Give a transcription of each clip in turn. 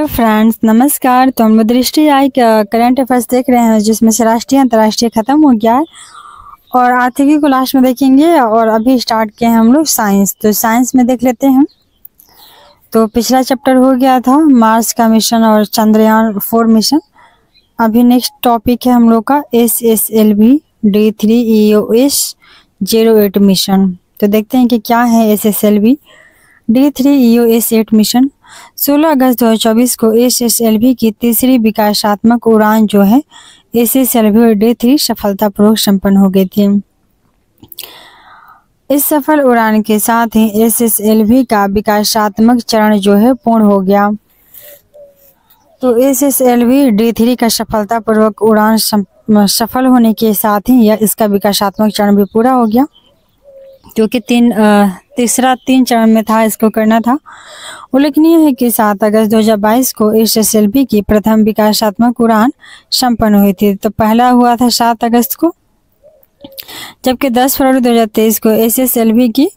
Hello friends, नमस्कार। तो हम लोग दृष्टि आई करंट अफेयर्स देख रहे हैं, जिसमें से राष्ट्रीय अंतर्राष्ट्रीय खत्म हो गया है और आर्थिकी को लास्ट में देखेंगे। और अभी स्टार्ट किए हैं हम लोग साइंस। तो साइंस में देख लेते हैं। तो पिछला चैप्टर हो गया था मार्स का मिशन और चंद्रयान 4 मिशन। अभी नेक्स्ट टॉपिक है हम लोग का SSLV D3 EOS 08 मिशन। तो देखते हैं कि क्या है SSLV D3 EOS 8 मिशन। 16 अगस्त 2024 को SSLV की तीसरी विकासात्मक उड़ान जो है SSLV D3 सफलतापूर्वक संपन्न हो गई थी। इस सफल उड़ान के साथ ही SSLV का विकासात्मक चरण जो है पूर्ण हो गया। तो SSLV D3 का सफलतापूर्वक उड़ान सफल होने के साथ ही यह इसका विकासात्मक चरण भी पूरा हो गया, क्योंकि तीसरा 3 चरण में था, इसको करना था। उल्लेखनीय है कि 7 अगस्त 2022 को SSLV की प्रथम विकासात्मक उड़ान संपन्न हुई थी। तो पहला हुआ था 7 अगस्त को, जबकि 10 फरवरी 2023 को SSLV की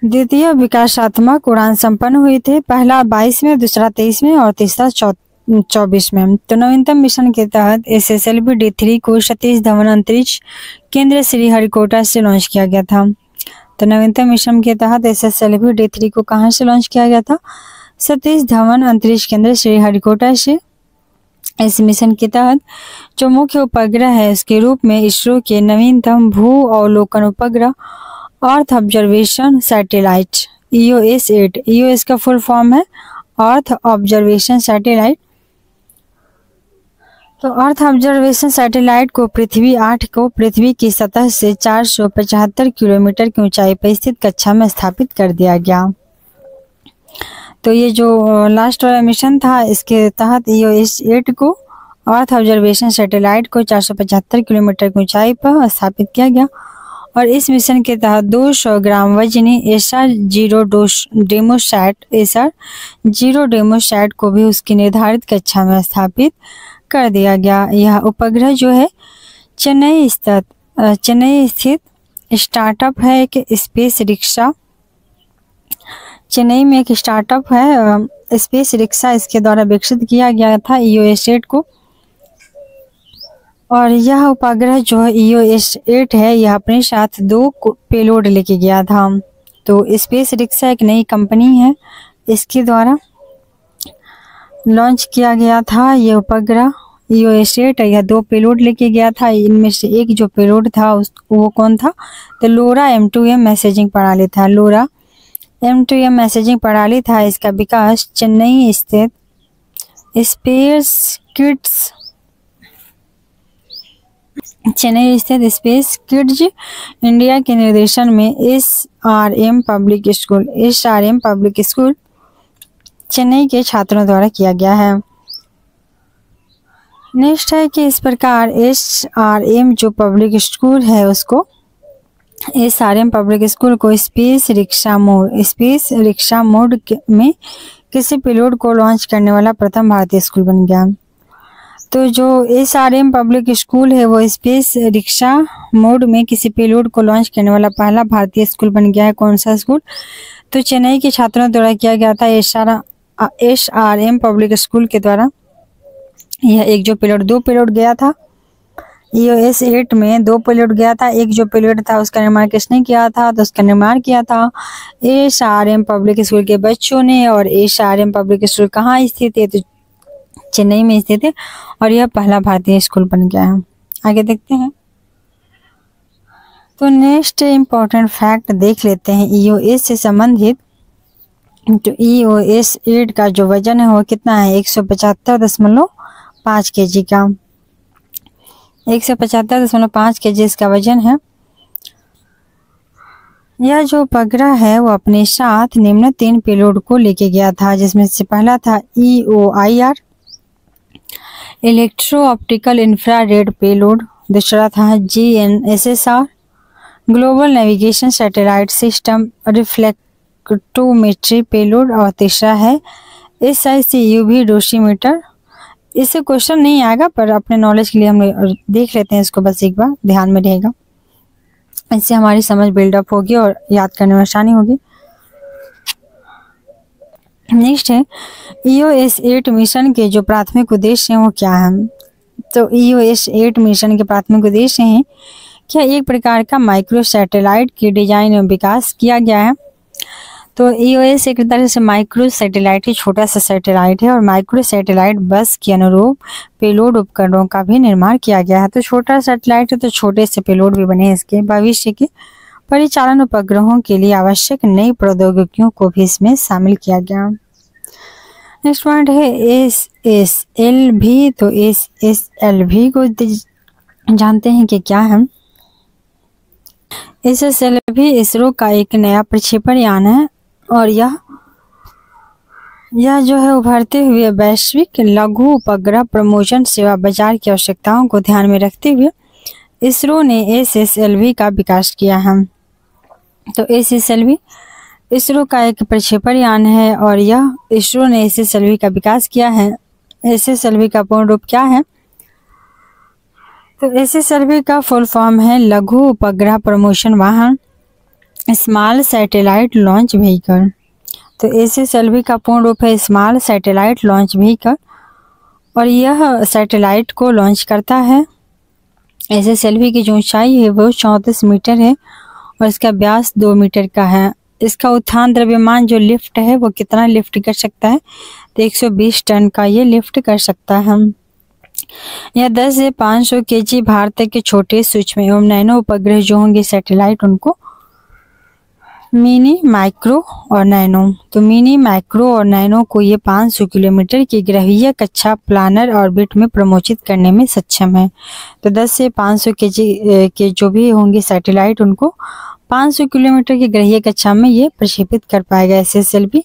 द्वितीय विकासात्मक उड़ान संपन्न हुई थी। पहला 22 में, दूसरा 23 में और तीसरा 24 में। तो नवीनतम मिशन के तहत SSLV D3 को सतीश धवन अंतरिक्ष केंद्र श्रीहरिकोटा से लॉन्च किया गया था। तो नवीनतम मिशन के तहत SSLV D3 को कहां से लॉन्च किया गया था? सतीश धवन अंतरिक्ष केंद्र श्रीहरिकोटा से। इस मिशन के तहत जो मुख्य उपग्रह है उसके रूप में इसरो के नवीनतम भू अवलोकन उपग्रह earth observation satellite EOS 8। EOS का फुल फॉर्म है अर्थ ऑब्जर्वेशन सैटेलाइट। तो अर्थ ऑब्जर्वेशन सैटेलाइट को पृथ्वी 8 को पृथ्वी की सतह से 475 किलोमीटर की ऊंचाई पर स्थित कक्षा में स्थापित कर दिया गया। तो ये जो लास्ट वाला मिशन था, इसके तहत EOS 8 को अर्थ ऑब्जर्वेशन सैटेलाइट को 475 किलोमीटर की ऊंचाई पर स्थापित किया गया। और इस मिशन के तहत 200 ग्राम वजनी SR0 डेमोसैट को भी उसकी निर्धारित कक्षा में स्थापित कर दिया गया। यह उपग्रह जो है चेन्नई स्थित स्टार्टअप है, एक स्पेस रिक्शा। चेन्नई में एक स्टार्टअप है स्पेस रिक्शा, इसके द्वारा विकसित किया गया था EOS 8 को। और यह उपग्रह जो है EOS 8 है, यह अपने साथ 2 पेलोड लेके गया था। तो स्पेस रिक्शा एक नई कंपनी है, इसके द्वारा लॉन्च किया गया था ये उपग्रह EOS 8। यह 2 पेलोड लेके गया था। इनमें से एक जो पेलोड था वो कौन था? तो लोरा M2M मैसेजिंग प्रणाली था। लोरा M2M मैसेजिंग प्रणाली था। इसका विकास चेन्नई स्थित स्पेस किड्स इंडिया के निर्देशन में SRM पब्लिक स्कूल चेन्नई के छात्रों द्वारा किया गया है। नेक्स्ट है कि इस प्रकार SRM जो पब्लिक स्कूल है उसको SRM पब्लिक स्कूल को स्पेस रिक्शा मोड में किसी पेलोड को लॉन्च करने वाला प्रथम भारतीय स्कूल बन गया। तो जो SRM पब्लिक स्कूल है वो स्पेस रिक्शा मोड में किसी पेलोड को लॉन्च करने वाला पहला भारतीय स्कूल बन गया है। कौन सा स्कूल? तो चेन्नई के छात्रों द्वारा किया गया था SRM पब्लिक स्कूल के द्वारा। यह एक जो पेलोड 2 पेलोड गया था EOS 8 में 2 पेलोड गया था। एक जो पेलोड था उसका निर्माण किसने किया था? तो उसका निर्माण किया था SRM पब्लिक स्कूल के बच्चों ने। और SRM पब्लिक स्कूल कहाँ स्थित है? तो चेन्नई में स्थित है और यह पहला भारतीय स्कूल बन गया है। आगे देखते हैं। तो नेक्स्ट इम्पोर्टेंट फैक्ट देख लेते हैं EOS से संबंधित। तो EOS 8 का जो वजन है वो कितना है? 175.5 kg का। 175.5 kg इसका वजन है। यह जो उपग्रह है वो अपने साथ निम्न 3 पेलोड को लेके गया था, जिसमें से पहला था EOIR electro optical infrared payload, दूसरा था GNSSR global navigation satellite system reflectometry payload, और तीसरा है SIC UV डोसीमीटर। इससे क्वेश्चन नहीं आएगा, पर अपने नॉलेज के लिए हम देख लेते हैं इसको, बस एक बार ध्यान में रहेगा। इससे हमारी समझ बिल्डअप होगी और याद करने में आसानी होगी। नेक्स्ट है EOS 8 मिशन के जो प्राथमिक उद्देश्य हैं वो क्या हैं। तो EOS 8 मिशन के प्राथमिक उद्देश्य हैं क्या एक प्रकार का माइक्रो सैटेलाइट की डिजाइन और विकास किया गया है। तो EOS एक तरह से माइक्रो सैटेलाइट ही छोटा सा सैटेलाइट है और माइक्रो सैटेलाइट बस के अनुरूप पेलोड उपकरणों का भी निर्माण किया गया है। तो छोटा सैटेलाइट है तो छोटे से पेलोड भी बने हैं इसके। भविष्य के परिचालन उपग्रहों के लिए आवश्यक नई प्रौद्योगिकियों को भी इसमें शामिल किया गया। नेक्स्ट पॉइंट है SSLV। तो SSLV को जानते हैं कि क्या है। SSLV इसरो का एक नया प्रक्षेपण यान है और यह जो है उभरते हुए वैश्विक लघु उपग्रह प्रमोशन सेवा बाजार की आवश्यकताओं को ध्यान में रखते हुए इसरो ने SSLV का विकास किया है। तो SSLV इसरो का एक प्रक्षेपण यान है और यह इसरो ने SSLV का विकास किया है। SSLV का पूर्ण रूप क्या है। तो SSLV का फुल फॉर्म है लघु उपग्रह प्रमोशन वाहन, स्मॉल सैटेलाइट लॉन्च व्हीकल। तो SSLV का पूर्ण रूप है स्मॉल सैटेलाइट लॉन्च व्हीकल और यह सैटेलाइट को लॉन्च करता है। SSLV की जो ऊंचाई है वो 34 मीटर है और इसका व्यास 2 मीटर का है। इसका उत्थान द्रव्यमान जो लिफ्ट है वो कितना लिफ्ट कर सकता है। तो 120 टन का ये लिफ्ट कर सकता है। यह 10 से 500 kg भार तक के छोटे सूक्ष्म एवं नैनो उपग्रह जो होंगे सैटेलाइट उनको मिनी, माइक्रो और नैनो। तो मिनी, माइक्रो और नैनो को ये 500 किलोमीटर की ग्रहीय कक्षा प्लानर ऑर्बिट में प्रमोचित करने में सक्षम है। तो 10 से 500 kg के जो भी होंगे सैटेलाइट उनको 500 किलोमीटर की ग्रहीय कक्षा में ये प्रक्षेपित कर पाएगा SSLV।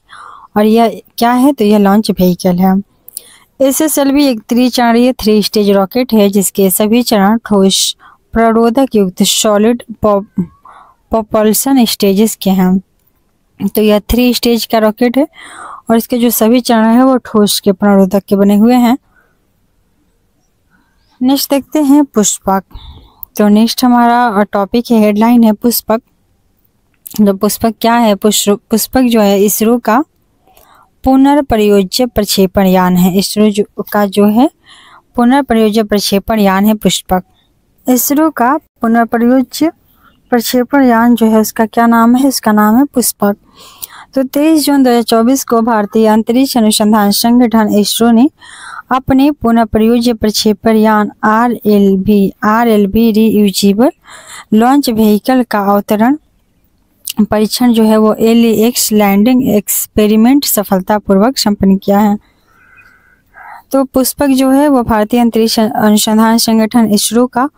और यह क्या है। तो यह लॉन्च व्हीकल है। SSLV एक त्रिचरणीय 3 स्टेज रॉकेट है जिसके सभी चरण ठोस प्ररोधक युक्त सॉलिड propulsion स्टेजेस के हैं। तो यह 3 स्टेज का रॉकेट है और इसके जो सभी चरण है वो ठोस के प्ररोधक के बने हुए हैं। नेक्स्ट देखते हैं पुष्पक। तो नेक्स्ट हमारा टॉपिक है, हेडलाइन है पुष्पक। तो पुष्पक क्या है। पुष्पक जो है इसरो का पुनर्प्रयोज्य प्रक्षेपण यान है। इसरो का जो है पुनर्प्रयोज्य प्रक्षेपण यान है पुष्पक। इसरो का पुनर्प्रयोज्य प्रक्षेपण यान जो है उसका क्या नाम है। उसका नाम है पुष्पक। तो 23 जून 2024 को भारतीय अंतरिक्ष अनुसंधान संगठन इसरो ने अपने पुनःप्रयोज्य प्रक्षेपण यान RLV रीयूजेबल लॉन्च व्हीकल का अवतरण परीक्षण जो है वो LEX लैंडिंग एक्सपेरिमेंट सफलतापूर्वक संपन्न किया है। तो पुष्पक जो है वो भारतीय अंतरिक्ष अनुसंधान संगठन इसरो का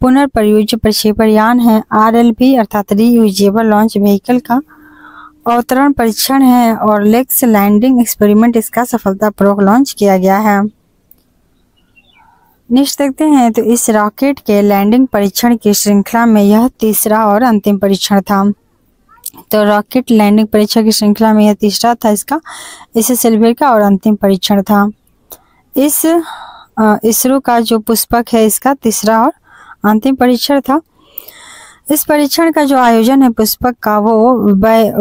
पुनर्प्रयोज्य प्रक्षेपण यान है। RLV अर्थात रीयूजेबल लॉन्च व्हीकल का अवतरण परीक्षण है और लेक्स लैंडिंग एक्सपेरिमेंट इसका सफलतापूर्वक लॉन्च किया गया है। नेक्स्ट देखते हैं। तो इस रॉकेट के लैंडिंग परीक्षण की श्रृंखला में यह तीसरा और अंतिम परीक्षण था। तो रॉकेट लैंडिंग परीक्षण की श्रृंखला में यह तीसरा था इसका SSLV का और अंतिम परीक्षण था। इस इसरो का जो पुष्पक है इसका तीसरा और अंतिम परीक्षण था। इस परीक्षण का जो आयोजन है पुष्पक का वो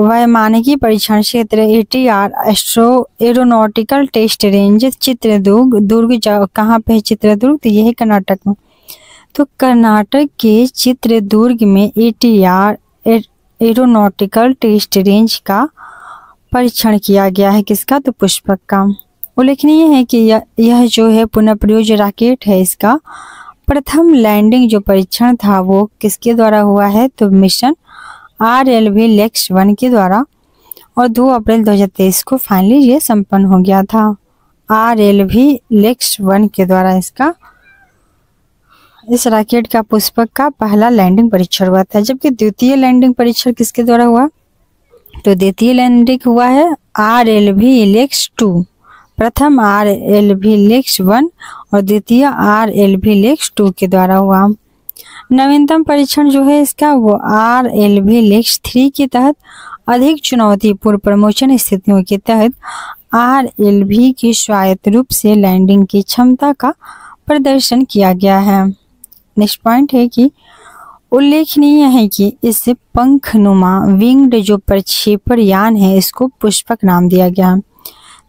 वैमानिकी परीक्षण क्षेत्र ATR aeronautical test range Chitradurga कहाँ पे है चित्रदुर्ग। तो यह है कर्नाटक में। तो कर्नाटक के चित्रदुर्ग में ATR एरोनॉटिकल टेस्ट रेंज का परीक्षण किया गया है। किसका। तो पुष्पक का। उल्लेखनीय है कि यह जो है पुनःप्रयोज्य रॉकेट है इसका प्रथम लैंडिंग जो परीक्षण था वो किसके द्वारा हुआ है। तो मिशन RLV LEX-1 के द्वारा और 2 अप्रैल 2023 को फाइनली ये संपन्न हो गया था। RLV LEX-1 के द्वारा इस रॉकेट का पुष्पक का पहला लैंडिंग परीक्षण हुआ था। जबकि द्वितीय लैंडिंग परीक्षण किसके द्वारा हुआ। तो द्वितीय लैंडिंग हुआ है RLV LEX-2। प्रथम RLV LEX-1 और द्वितीय RLV LEX-2 के द्वारा हुआ। नवीनतम परीक्षण जो है इसका वो RLV LEX-3 के तहत अधिक चुनौतीपूर्ण प्रमोशन स्थितियों के तहत RLV की स्वायत्त रूप से लैंडिंग की क्षमता का प्रदर्शन किया गया है। नेक्स्ट पॉइंट है कि उल्लेखनीय है कि इस पंखनुमा विंग्ड जो प्रक्षेपण यान है इसको पुष्पक नाम दिया गया।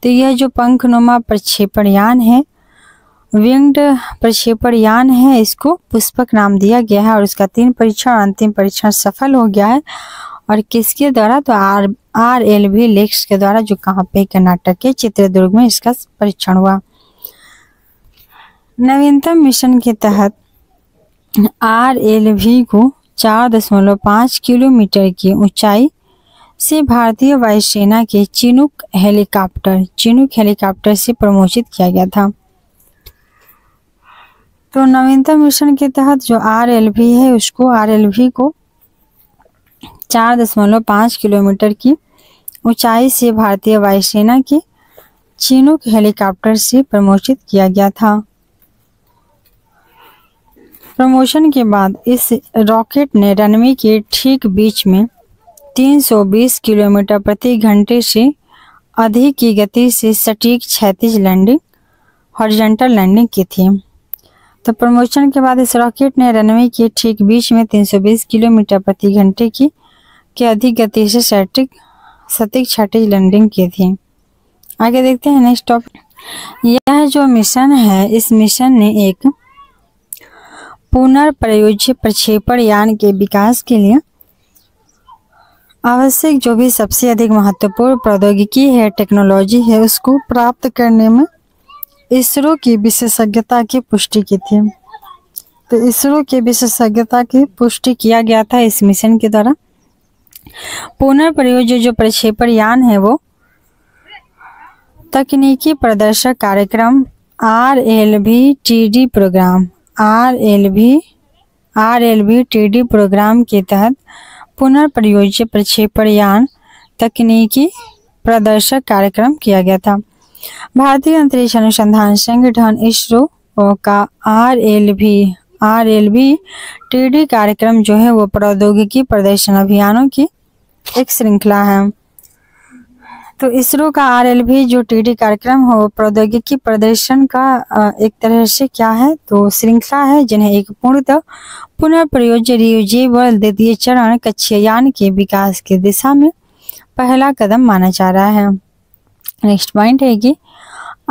तो यह जो पंखनुमा प्रक्षेपण यान है, विंग्ड प्रक्षेपण यान है, इसको पुष्पक नाम दिया गया है और इसका 3 परीक्षण अंतिम परीक्षण सफल हो गया है। और किसके द्वारा? तो RLV लेक्स के द्वारा, जो कहाँ पे? कर्नाटक के चित्रदुर्ग में इसका परीक्षण हुआ। नवीनतम मिशन के तहत RLV को 4.5 किलोमीटर की ऊंचाई से भारतीय वायुसेना के चिनूक हेलीकॉप्टर से प्रमोशित किया गया था। तो नवीनतम मिशन के तहत जो RLV है, उसको RLV को 4.5 किलोमीटर की ऊंचाई से भारतीय वायुसेना के चिनूक हेलीकॉप्टर से प्रमोशित किया गया था। प्रमोशन के बाद इस रॉकेट ने रनवे के ठीक बीच में 320 किलोमीटर प्रति घंटे से अधिक की गति से सटीक क्षैतिज लैंडिंग, हॉरिजॉन्टल लैंडिंग की थी। तो प्रमोशन के बाद इस रॉकेट ने रनवे के ठीक बीच में 320 किलोमीटर प्रति घंटे की अधिक गति से सटीक क्षैतिज लैंडिंग की थी। आगे देखते हैं नेक्स्ट टॉपिक। यह जो मिशन है, इस मिशन ने एक पुनर्प्रयोज्य प्रक्षेपण यान के विकास के लिए आवश्यक जो भी सबसे अधिक महत्वपूर्ण प्रौद्योगिकी है, टेक्नोलॉजी है, उसको प्राप्त करने में इसरो की विशेषज्ञता की पुष्टि की थी। तो इसरो की विशेषज्ञता की पुष्टि किया गया था इस मिशन के द्वारा। पुनर्प्रयोज्य जो प्रक्षेपण यान है, वो तकनीकी प्रदर्शक कार्यक्रम RLV-TD प्रोग्राम RLV-TD प्रोग्राम के तहत पुनर्प्रयोज्य प्रक्षेपण यान तकनीकी प्रदर्शक कार्यक्रम किया गया था। भारतीय अंतरिक्ष अनुसंधान संगठन इसरो का RLV-TD कार्यक्रम जो है, वो प्रौद्योगिकी प्रदर्शन अभियानों की एक श्रृंखला है। तो इसरो का RLV जो TD कार्यक्रम है, वो प्रौद्योगिकी प्रदर्शन का एक तरह से क्या है? तो श्रृंखला है, जिन्हें एक पूर्णतः पुनर्प्रयोज्य रियूजेबल द्वितीय चरण कक्षीय यान के विकास की दिशा में पहला कदम माना जा रहा है। नेक्स्ट पॉइंट है कि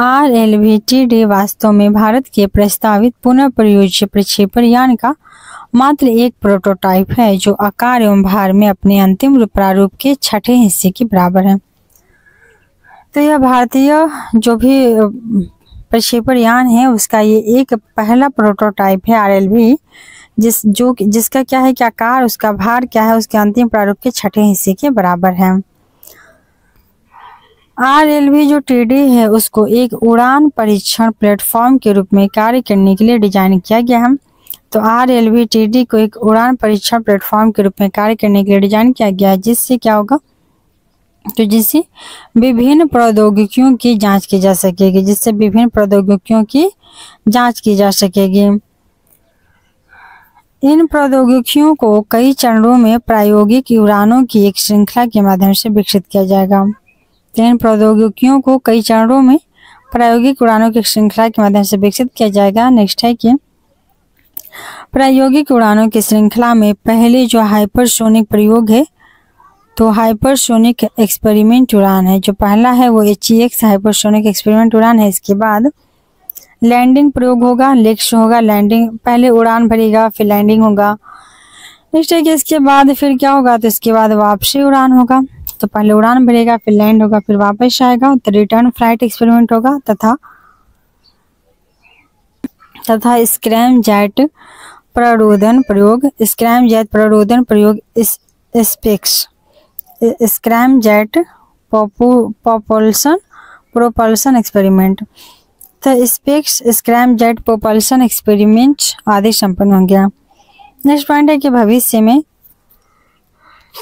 RLV-TD वास्तव में भारत के प्रस्तावित पुनर्प्रयोज्य प्रक्षेपण यान का मात्र एक प्रोटोटाइप है, जो आकार एवं भार में अपने अंतिम प्रारूप के 6ठे हिस्से के बराबर है। तो यह भारतीय जो भी प्रक्षेपण यान है, उसका ये एक पहला प्रोटोटाइप है RLV, जिसका क्या है कि आकार, उसका भार क्या है, उसके अंतिम प्रारूप के 6ठे हिस्से के बराबर है। RLV जो TD है, उसको एक उड़ान परीक्षण प्लेटफॉर्म के रूप में कार्य करने के लिए डिजाइन किया गया है। तो RLV-TD को एक उड़ान परीक्षण प्लेटफॉर्म के रूप में कार्य करने के लिए डिजाइन किया गया है, जिससे क्या होगा? तो जिससे विभिन्न प्रौद्योगिकियों की जांच की जा सकेगी, इन प्रौद्योगिकियों को कई चरणों में प्रायोगिक उड़ानों की एक श्रृंखला के माध्यम से विकसित किया जाएगा। इन प्रौद्योगिकियों को कई चरणों में प्रायोगिक उड़ानों की श्रृंखला के माध्यम से विकसित किया जाएगा। नेक्स्ट है कि प्रायोगिक उड़ानों की श्रृंखला में पहले जो हाइपरसोनिक प्रयोग है, तो हाइपरसोनिक एक्सपेरिमेंट उड़ान है। जो पहला है वो HEX हाइपरसोनिक एक्सपेरिमेंट उड़ान है। इसके बाद लैंडिंग प्रयोग होगा, लक्ष्य होगा लैंडिंग, पहले उड़ान भरेगा फिर लैंडिंग होगा। नेक्स्ट है कि इसके बाद फिर क्या होगा? तो इसके बाद वापसी उड़ान होगा। तो पहले उड़ान भरेगा, फिर लैंड होगा, फिर वापस आएगा, तो रिटर्न फ्लाइट एक्सपेरिमेंट होगा, तथा स्क्रैम जेट प्ररोदन प्रयोग, स्क्रैम जेट प्रोपल्सन एक्सपेरिमेंट, तो specs scrum jet propulsion experiment आदि संपन्न हो गया। नेक्स्ट पॉइंट है कि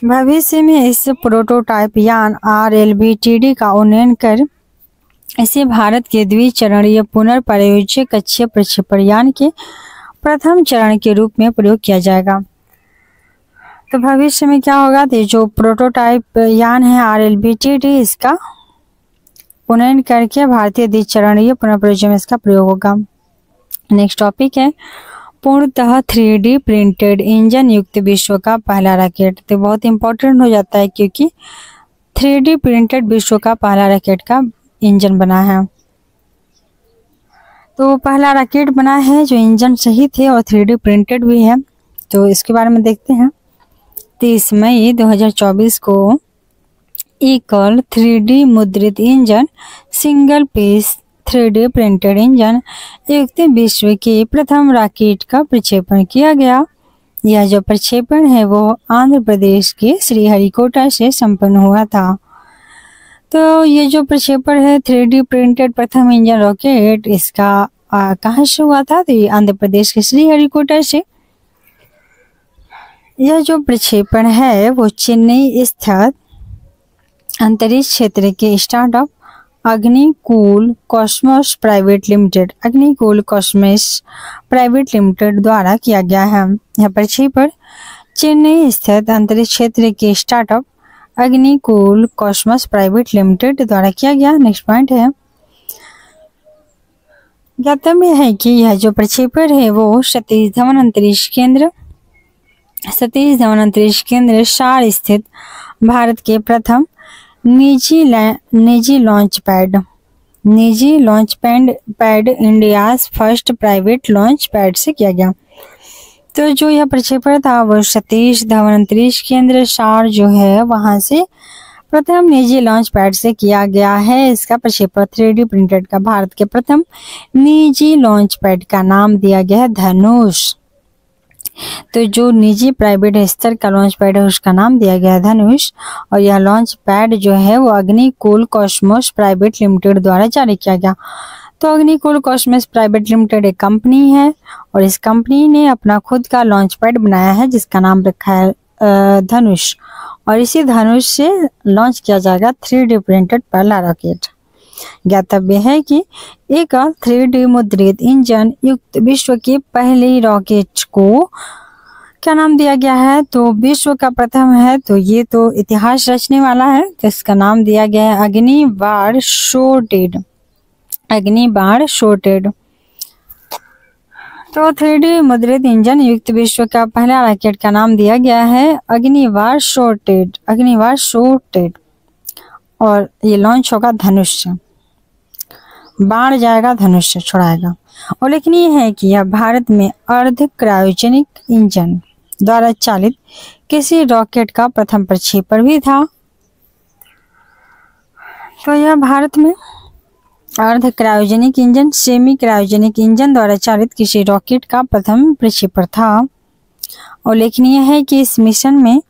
भविष्य में इस प्रोटोटाइप यान RLV-TD का उन्नयन कर इसे भारत के द्विचरणीय पुनर्प्रयोज्य कक्षीय प्रक्षेपण यान के प्रथम चरण के रूप में प्रयोग किया जाएगा। तो भविष्य में क्या होगा? तो जो प्रोटोटाइप यान है RLV-TD, इसका उन्नयन करके भारतीय द्विचरणीय पुनर्प्रयोज्य में इसका प्रयोग होगा। नेक्स्ट टॉपिक है पूर्णतः 3D प्रिंटेड इंजन युक्त विश्व का पहला रॉकेट। तो बहुत इंपॉर्टेंट हो जाता है, क्योंकि 3D प्रिंटेड विश्व का पहला रॉकेट का इंजन बना है। तो पहला रॉकेट बना है जो इंजन सहित है और 3D प्रिंटेड भी है। तो इसके बारे में देखते हैं। 30 मई 2024 को एकल 3D मुद्रित engine single piece 3D printed engine युक्त विश्व के प्रथम रॉकेट का प्रक्षेपण किया गया। यह जो प्रक्षेपण है वो आंध्र प्रदेश के श्रीहरिकोटा से संपन्न हुआ था। तो ये जो प्रक्षेपण है 3D प्रिंटेड प्रथम इंजन रॉकेट, इसका कहाँ से हुआ था? तो ये आंध्र प्रदेश के श्रीहरिकोटा से। यह जो प्रक्षेपण है वो चेन्नई स्थित अंतरिक्ष क्षेत्र के startup Agnikul Cosmos private limited द्वारा किया गया है। यह प्रक्षेपण चेन्नई स्थित अंतरिक्ष क्षेत्र के startup Agnikul Cosmos private limited द्वारा किया गया। नेक्स्ट पॉइंट है, ज्ञातव्य है कि यह जो प्रक्षेपण है वो सतीश धवन अंतरिक्ष केंद्र सार स्थित भारत के प्रथम निजी launch pad India's first private launch pad से किया गया। तो जो यह प्रक्षेपण था वो सतीश धवन अंतरिक्ष केंद्र सार जो है वहां से प्रथम निजी लॉन्च पैड से किया गया है। इसका प्रक्षेपण 3D प्रिंटेड का भारत के प्रथम निजी लॉन्च पैड का नाम दिया गया है धनुष। तो जो निजी प्राइवेट स्तर का लॉन्च पैड है उसका नाम दिया गया है धनुष। और यह लॉन्च पैड जो है वो अग्निकूल कॉस्मोस प्राइवेट लिमिटेड द्वारा जारी किया गया। तो अग्निकूल कॉस्मोस प्राइवेट लिमिटेड एक कंपनी है और इस कंपनी ने अपना खुद का लॉन्च पैड बनाया है जिसका नाम रखा है धनुष। और इसी धनुष से लॉन्च किया जाएगा 3D प्रिंटेड पहला रॉकेट। ज्ञातव्य है कि एक 3D मुद्रित इंजन युक्त विश्व के पहले रॉकेट को क्या नाम दिया गया है? तो विश्व का प्रथम है, तो ये तो इतिहास रचने वाला है। तो इसका नाम दिया गया है अग्निबाण शॉर्टेड। तो 3D मुद्रित इंजन युक्त विश्व का पहला रॉकेट का नाम दिया गया है अग्निबाण शॉर्टेड। और ये लॉन्च होगा धनुष से, बाण जाएगा धनुष से छुड़ाएगा। और लेकिन ये है कि यह भारत में अर्ध क्रायोजेनिक इंजन द्वारा चालित किसी रॉकेट का प्रथम प्रक्षेपण भी था। तो यह भारत में अर्ध cryogenic engine semi cryogenic engine द्वारा चालित किसी रॉकेट का प्रथम प्रक्षेपण था। और उल्लेखनीय है कि इस मिशन में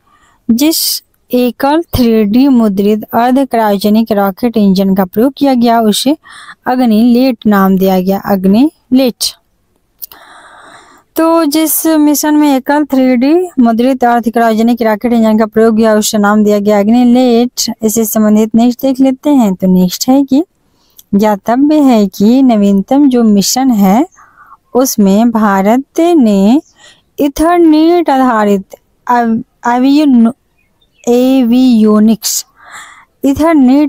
जिस एकल 3D मुद्रित अर्ध क्रायोजेनिक रॉकेट इंजन का प्रयोग किया गया उसे अग्निलेट नाम दिया गया, अग्निलेट। तो जिस मिशन में एकल 3D मुद्रित अर्ध क्रायोजेनिक रॉकेट इंजन का प्रयोग किया उसे नाम दिया गया अग्निलेट। इससे संबंधित नेक्स्ट देख लेते हैं। तो नेक्स्ट है कि ज्ञातव्य है कि नवीनतम जो मिशन है उसमें भारत ने इथरनेट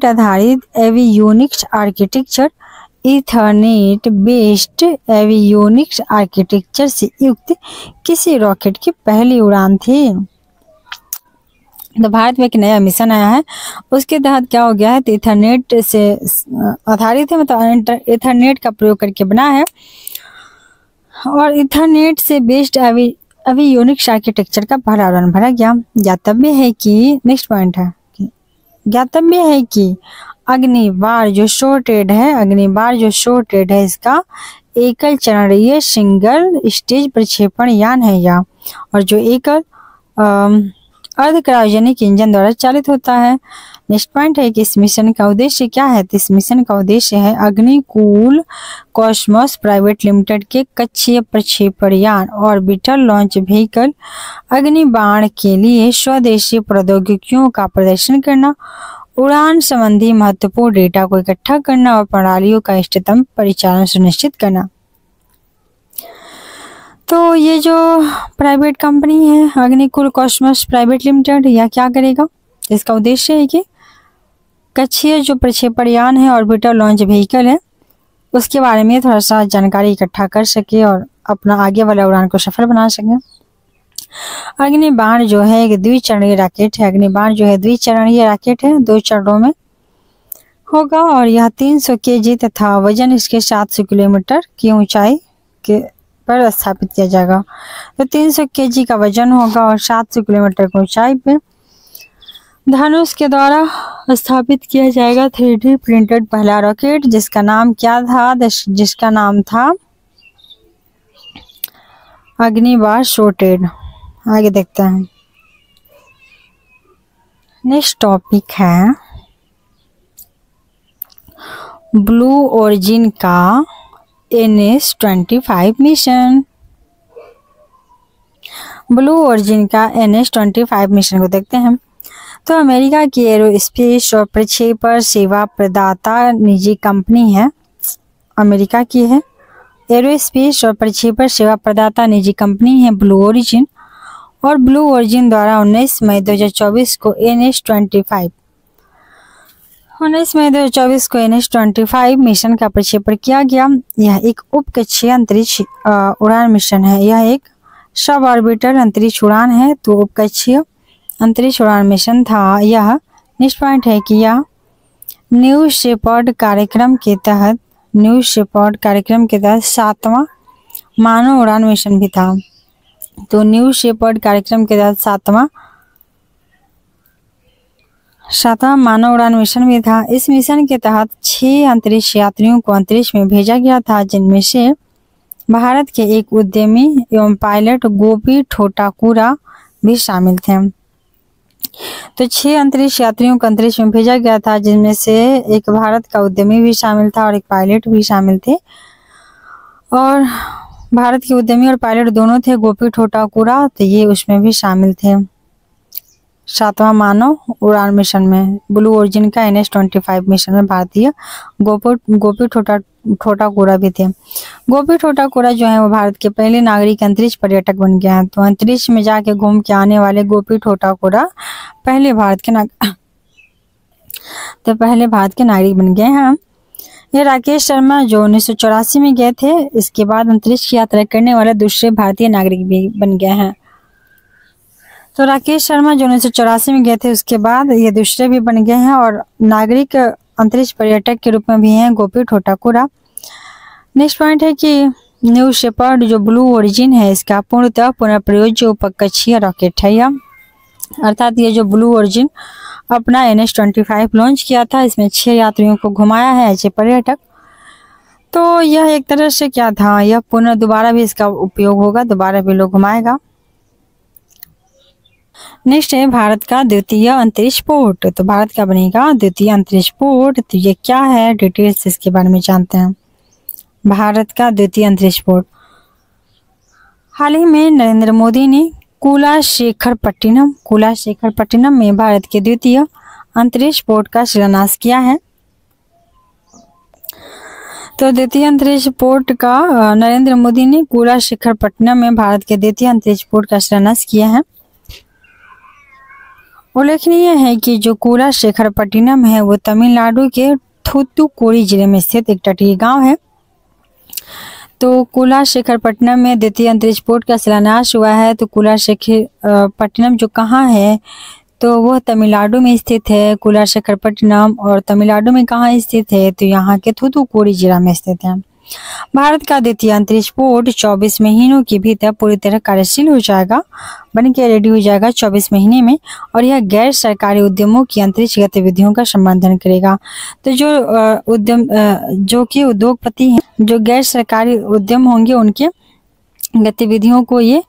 आधारित avionics architecture Ethernet based avionics architecture से युक्त किसी रॉकेट की पहली उड़ान थी। तो भारत में एक नया मिशन आया है, उसके तहत क्या हो गया है? तो इथरनेट से आधारित है, मतलब इथरनेट का प्रयोग करके बना है और इथरनेट से बेस्ड एवियोनिक्स आर्किटेक्चर का पहला उड़ान भरा गया। ज्ञातव्य है कि नेक्स्ट पॉइंट है, ज्ञातव्य है कि अग्निबाण जो शॉर्टेड है इसका एकल चरणीय सिंगल स्टेज प्रक्षेपण यान है यह, और जो एकल अर्ध क्रायोजेनिक इंजन द्वारा चालित होता है। नेक्स्ट पॉइंट है कि इस मिशन का उद्देश्य क्या है? तो इस मिशन का उद्देश्य है अग्निकूल कॉस्मोस प्राइवेट लिमिटेड के कक्षीय प्रक्षेपण यान ऑर्बिटल लॉन्च व्हीकल अग्निबाण के लिए स्वदेशी प्रौद्योगिकियों का प्रदर्शन करना, उड़ान संबंधी महत्वपूर्ण डेटा को इकट्ठा करना और प्रणालियों का इष्टतम परिचालन सुनिश्चित करना। तो ये जो प्राइवेट कंपनी है अग्निकूल कॉस्मोस प्राइवेट लिमिटेड, यह क्या करेगा? इसका उद्देश्य है कि कक्षीय जो प्रक्षेपण यान है ऑर्बिटल लॉन्च व्हीकल है उसके बारे में थोड़ा सा जानकारी इकट्ठा कर सके और अपना आगे वाला उड़ान को सफल बना सके। अग्निबाण जो है एक द्विचरणीय रॉकेट है। अग्निबाण जो है द्विचरणीय रॉकेट है, 2 चरणों में होगा और यह 300 kg तथा वजन इसके 700 किलोमीटर की ऊंचाई के पर स्थापित किया जाएगा। तो 300 kg का वजन होगा और 700 किलोमीटर की ऊंचाई पे धनुष के द्वारा स्थापित किया जाएगा 3D प्रिंटेड पहला रॉकेट, जिसका नाम क्या था? जिसका नाम था अग्निबाण शॉर्टेड। आगे देखते हैं। नेक्स्ट टॉपिक है ब्लू ओरिजिन का NH-25 मिशन। ब्लू ओरिजिन का NH-25 मिशन को देखते हैं। तो अमेरिका की एरोस्पेस और प्रक्षेपण सेवा प्रदाता निजी कंपनी है, अमेरिका की है, एरोस्पेस और प्रक्षेपण सेवा प्रदाता निजी कंपनी है ब्लू ओरिजिन। और ब्लू ओरिजिन द्वारा 19 मई 2024 को NH-25 मिशन का प्रक्षेपण किया गया। यह एक उपकक्षीय अंतरिक्ष उड़ान मिशन है। यह एक सब ऑर्बिटर अंतरिक्ष उड़ान है, तो उपकक्षीय अंतरिक्ष उड़ान मिशन था। यह नेक्स्ट पॉइंट है कि यह न्यू शेपर्ड कार्यक्रम के तहत 7वां मानव उड़ान मिशन भी था। तो न्यू शेपर्ड कार्यक्रम के तहत 7वां मानव उड़ान मिशन भी था। इस मिशन के तहत 6 अंतरिक्ष यात्रियों को अंतरिक्ष में भेजा गया था, जिनमें से भारत के एक उद्यमी एवं पायलट गोपी ठोटाकुरा भी शामिल थे। तो 6 अंतरिक्ष यात्रियों को अंतरिक्ष में भेजा गया था, जिनमें से एक भारत का उद्यमी भी शामिल था और एक पायलट भी शामिल थे। और भारत के उद्यमी और पायलट दोनों थे, गोपी ठोटाकुरा, तो ये उसमें भी शामिल थे 7वां मानव उड़ान मिशन में। ब्लू ओरिजिन का NH-25 मिशन में भारतीय गोपी ठोटाकुरा भी थे। गोपी ठोटाकुरा जो है वो भारत के पहले नागरिक अंतरिक्ष पर्यटक बन गए हैं। तो अंतरिक्ष में जाके घूम के आने वाले गोपी ठोटाकुरा पहले भारत के नागरिक बन गए हैं। ये राकेश शर्मा जो 1984 में गए थे, इसके बाद अंतरिक्ष की यात्रा करने वाले दूसरे भारतीय नागरिक भी बन गए हैं। तो राकेश शर्मा जो 1984 में गए थे, उसके बाद ये दूसरे भी बन गए हैं और नागरिक अंतरिक्ष पर्यटक के रूप में भी हैं गोपी ठोटाकुरा। नेक्स्ट पॉइंट है कि न्यू शेपर्ड जो ब्लू ओरिजिन है, इसका पूर्णतः पुनर्प्रयोज्य उपकक्षीय रॉकेट है यह, अर्थात ये जो ब्लू ओरिजिन अपना NH-25 लॉन्च किया था, इसमें 6 यात्रियों को घुमाया है ऐसे पर्यटक। तो यह एक तरह से क्या था, यह पुनः दोबारा भी इसका उपयोग होगा, दोबारा भी लोग घुमाएगा। नेक्स्ट है भारत का द्वितीय अंतरिक्ष पोर्ट। तो भारत का बनेगा द्वितीय अंतरिक्ष पोर्ट। तो ये क्या है, डिटेल्स इसके बारे में जानते हैं। भारत का द्वितीय अंतरिक्ष पोर्ट, हाल ही में नरेंद्र मोदी ने कुलाशेखरपट्टिनम में भारत के द्वितीय अंतरिक्ष पोर्ट का शिलान्यास किया है। तो द्वितीय अंतरिक्ष पोर्ट का नरेंद्र मोदी ने कुलाशेखरपट्टिनम में भारत के द्वितीय अंतरिक्ष पोर्ट का शिलान्यास किया है। उल्लेखनीय है कि जो कुलाशेखरपट्टिनम है वो तमिलनाडु के थूथुकुडी जिले में स्थित एक तटीय गांव है। तो कुलाशेखरपट्टिनम में द्वितीय अंतरिक्ष पोर्ट का शिलान्यास हुआ है। तो कुलाशेखरपट्टिनम जो कहाँ है, तो वह तमिलनाडु में स्थित है। कुलाशेखरपट्टिनम और तमिलनाडु में कहाँ स्थित है, तो यहाँ के थूथुकुडी जिला में स्थित है। भारत का द्वितीय अंतरिक्ष पोर्ट 24 महीनों के भीतर पूरी तरह कार्यशील हो जाएगा, बन के रेडी हो जाएगा 24 महीने में। और यह गैर सरकारी उद्यमों की अंतरिक्ष गतिविधियों का संबोधन करेगा। तो जो कि उद्योगपति हैं, जो गैर सरकारी उद्यम होंगे, उनके गतिविधियों को ये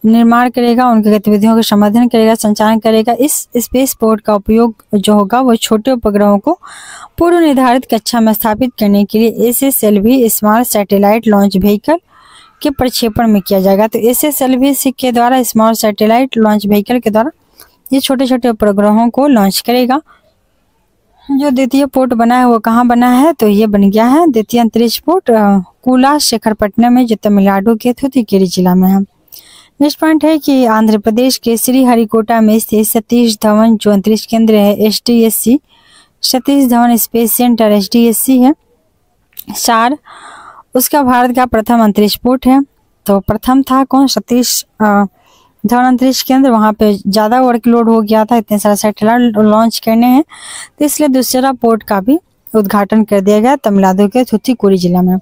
निर्माण करेगा, उनकी गतिविधियों का संबोधन करेगा, संचालन करेगा। इस स्पेस पोर्ट का उपयोग जो होगा वो छोटे उपग्रहों को पूर्व निर्धारित कक्षा में स्थापित करने के लिए SSLV small satellite launch vehicle के प्रक्षेपण में किया जाएगा। तो SSLV के द्वारा, स्मॉल सैटेलाइट लॉन्च व्हीकल के द्वारा ये छोटे छोटे उपग्रहों को लॉन्च करेगा। जो द्वितीय पोर्ट बना है वो कहाँ बना है, तो ये बन गया है द्वितीय अंतरिक्ष पोर्ट कुलाशेखरपट्टिनम में, जो तमिलनाडु के थूथुकुडी जिला में है। नेक्स्ट पॉइंट है कि आंध्र प्रदेश के श्रीहरिकोटा में स्थित सतीश धवन जो अंतरिक्ष केंद्र है STSC, Satish Dhawan space centre STSC है 4, उसका भारत का प्रथम अंतरिक्ष पोर्ट है। तो प्रथम था कौन, सतीश धवन अंतरिक्ष केंद्र, वहाँ पे ज़्यादा वर्कलोड हो गया था, इतने सारे सैटेलाइट लॉन्च करने हैं, तो इसलिए दूसरा पोर्ट का भी उद्घाटन कर दिया गया तमिलनाडु के थूथुकुडी जिला में।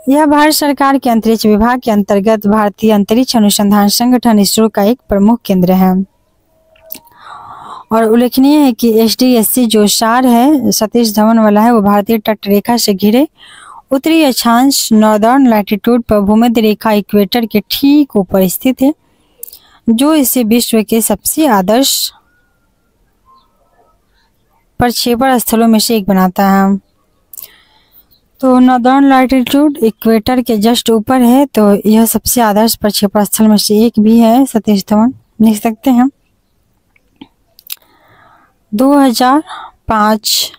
यह भारत सरकार के अंतरिक्ष विभाग के अंतर्गत भारतीय अंतरिक्ष अनुसंधान संगठन इसरो का एक प्रमुख केंद्र है। और उल्लेखनीय है कि HDSC जो सार है सतीश धवन वाला है, वो भारतीय तट रेखा से घिरे उत्तरी अक्षांश नॉर्दर्न लैटिट्यूड पर भूमध्य रेखा इक्वेटर के ठीक ऊपर स्थित है, जो इसे विश्व के सबसे आदर्श प्रक्षेपण स्थलों में से एक बनाता है। तो नॉर्दर्न लैटिट्यूड इक्वेटर के जस्ट ऊपर है, तो यह सबसे आदर्श प्रक्षेपण स्थल में से एक भी है। सतीश धवन लिख सकते हैं। 2005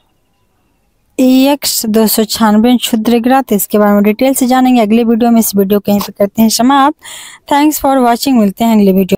EX 296 क्षुद्रग्रह, तो इसके बारे में डिटेल से जानेंगे अगले वीडियो में। इस वीडियो को यहीं पे करते हैं समाप्त। थैंक्स फॉर वॉचिंग, मिलते हैं अगले वीडियो।